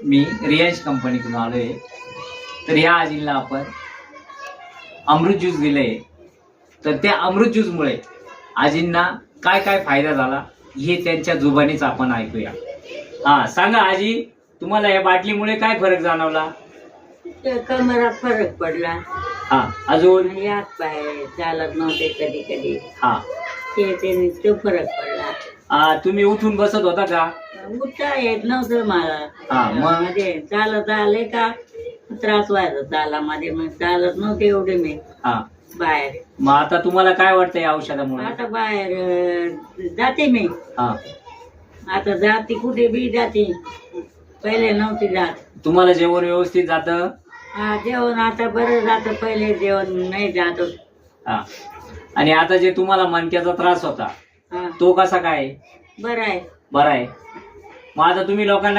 मी रियांश कंपनीतून आलोय. तर या आजीला आपण अमृत ज्यूस दिलंय. तर त्या अमृत ज्यूस मुळे आजींना काय काय फायदा झाला हे त्यांच्या जुबानीच आपण ऐकूया. हा, सांगा आजी, तुम्हाला या बाटलीमुळे काय फरक जाणवला? कमरात फरक पडला. हा, अजून? हात पाय चालत नव्हते कधी कधी. हा, तो फरक पडला. तुम्ही उठून बसत होता का? उठता येत नव्हतं मला. हा, मग? मध्ये चालत आले का त्रास व्हायचा चालामध्ये, मग चालत नव्हते एवढे मी हा, बाहेर. मग आता तुम्हाला काय वाटतं या औषधामुळे? आता बाहेर जाते मी. हा, आता जाते कुठे बी जाते, पहिले नव्हती जात. तुम्हाला जेवण व्यवस्थित जातं? हा, जेवण आता बरं जातं, पहिले जेवण नाही जात. हा, आणि आता जे तुम्हाला मणक्याचा त्रास होता हा, तो कसा काय? बरं आहे. बरा आहे. मग आता तुम्ही लोकांना